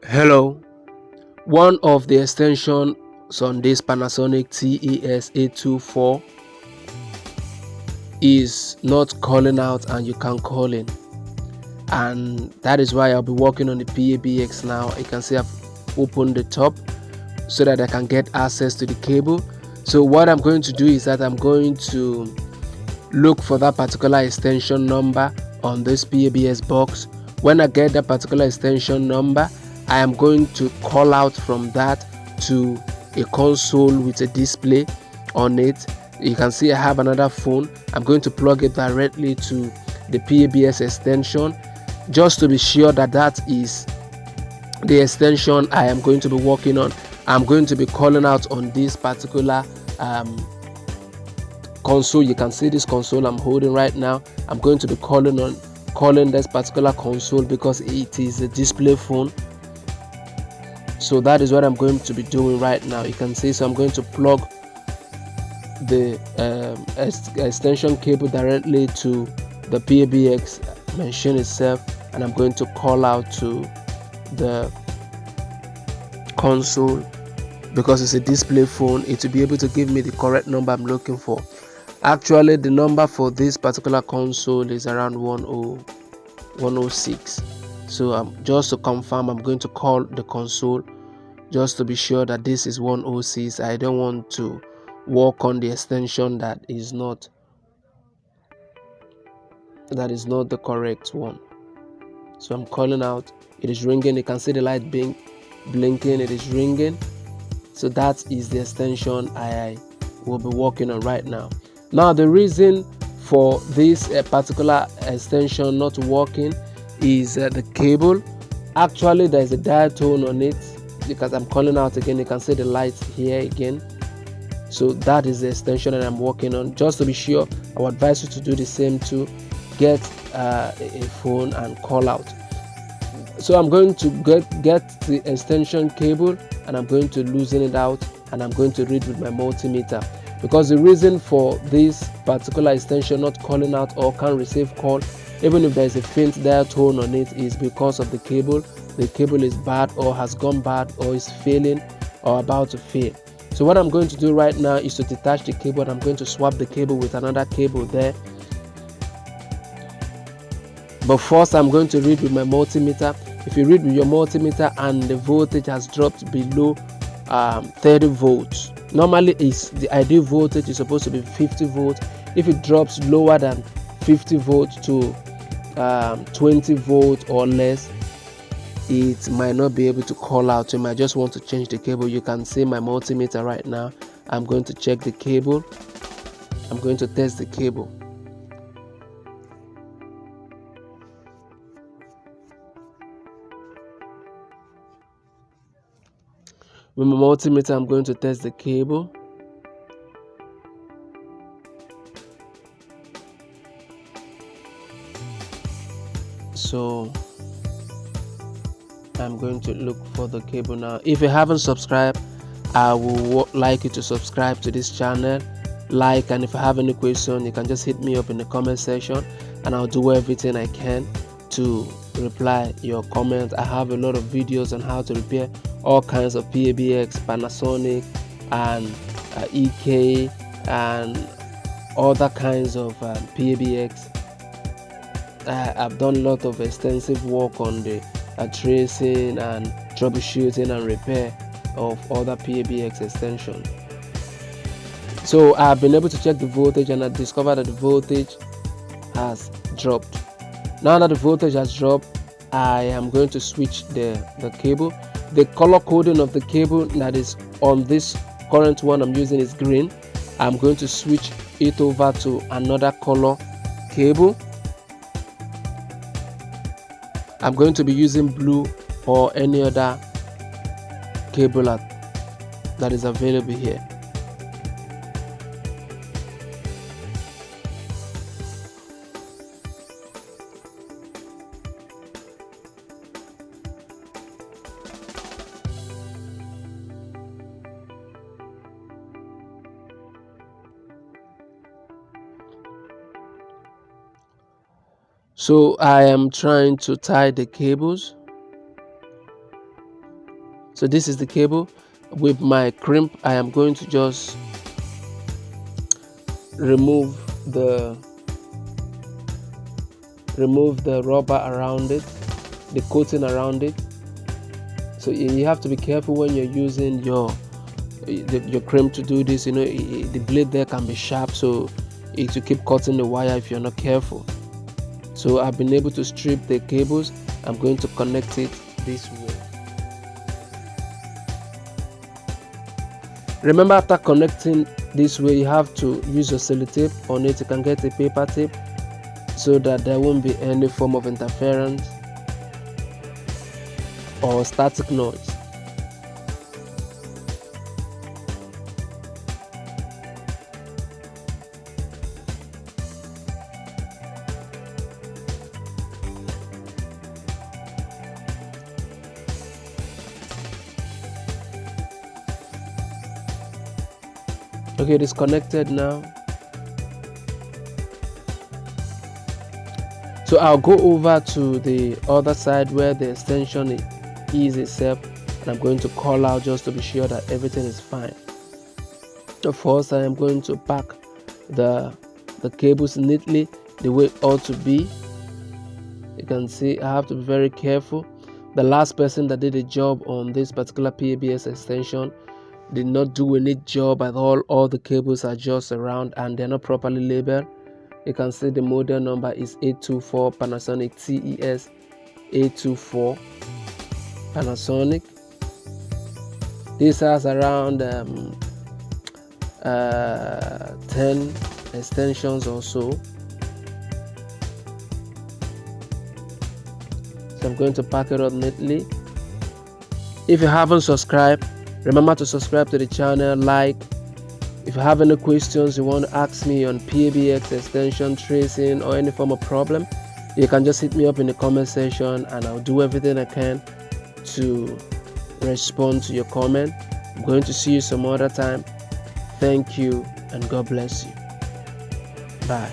Hello, one of the extensions on this Panasonic TES824 is not calling out and you can call in, and that is why I'll be working on the PABX now. You can see I've opened the top so that I can get access to the cable. So what I'm going to do is that I'm going to look for that particular extension number on this PABX box. When I get that particular extension number, I am going to call out from that to a console with a display on it. You can see I have another phone. I'm going to plug it directly to the PABX extension just to be sure that that is the extension I am going to be working on. I'm going to be calling out on this particular console. You can see this console I'm holding right now. I'm going to be calling this particular console because it is a display phone. So that is what I'm going to be doing right now. You can see, so I'm going to plug the extension cable directly to the PABX machine itself, and I'm going to call out to the console because it's a display phone. It will be able to give me the correct number I'm looking for. Actually, the number for this particular console is around 106. So just to confirm, I'm going to call the console just to be sure that this is 106. I don't want to work on the extension that is not the correct one. So I'm calling out. It is ringing. You can see the light blinking. It is ringing. So that is the extension I will be working on right now. Now the reason for this particular extension not working is the cable. Actually, there is a dial tone on it because I'm calling out again. You can see the lights here again. So that is the extension that I'm working on. Just to be sure, I would advise you to do the same too. Get a phone and call out. So I'm going to get the extension cable and I'm going to loosen it out and I'm going to read with my multimeter, because the reason for this particular extension not calling out or can't receive call even if there is a faint dial tone on it is because of the cable. The cable is bad or has gone bad or is failing or about to fail. So what I'm going to do right now is to detach the cable, and I'm going to swap the cable with another cable there. But first I'm going to read with my multimeter. If you read with your multimeter and the voltage has dropped below 30 volts, normally is the ideal voltage is supposed to be 50 volts. If it drops lower than 50 volts to 20 volts or less, it might not be able to call out. You might just want to change the cable. You can see my multimeter right now. I'm going to check the cable. I'm going to test the cable. With my multimeter, I'm going to test the cable. So I'm going to look for the cable now. If you haven't subscribed, I would like you to subscribe to this channel, and if you have any question, you can just hit me up in the comment section and I'll do everything I can to reply your comment. I have a lot of videos on how to repair all kinds of PABX, Panasonic and EK and other kinds of PABX. I've done a lot of extensive work on the tracing and troubleshooting and repair of other PABX extensions. So I've been able to check the voltage and I discovered that the voltage has dropped. Now that the voltage has dropped, I am going to switch the cable. The color coding of the cable that is on this current one I'm using is green. I'm going to switch it over to another color cable. I'm going to be using blue or any other cable that is available here. So I am trying to tie the cables. So this is the cable. With my crimp, I am going to just remove the rubber around it, the coating around it. So you have to be careful when you're using your crimp to do this. You know, the blade there can be sharp, so it will keep cutting the wire if you're not careful. So I've been able to strip the cables. I'm going to connect it this way. Remember, after connecting this way, you have to use your sellotape on it. You can get a paper tape so that there won't be any form of interference or static noise. Okay, it is connected now. So I'll go over to the other side where the extension is itself, and I'm going to call out just to be sure that everything is fine. So first, I am going to pack the cables neatly the way it ought to be. You can see I have to be very careful. The last person that did a job on this particular PABX extension did not do a neat job at all. All the cables are just around and they're not properly labeled. You can see the model number is 824 Panasonic TES824 Panasonic. This has around 10 extensions or so. So I'm going to pack it up neatly. If you haven't subscribed, remember to subscribe to the channel, like. If you have any questions you want to ask me on PABX extension, tracing, or any form of problem, you can just hit me up in the comment section and I'll do everything I can to respond to your comment. I'm going to see you some other time. Thank you and God bless you. Bye.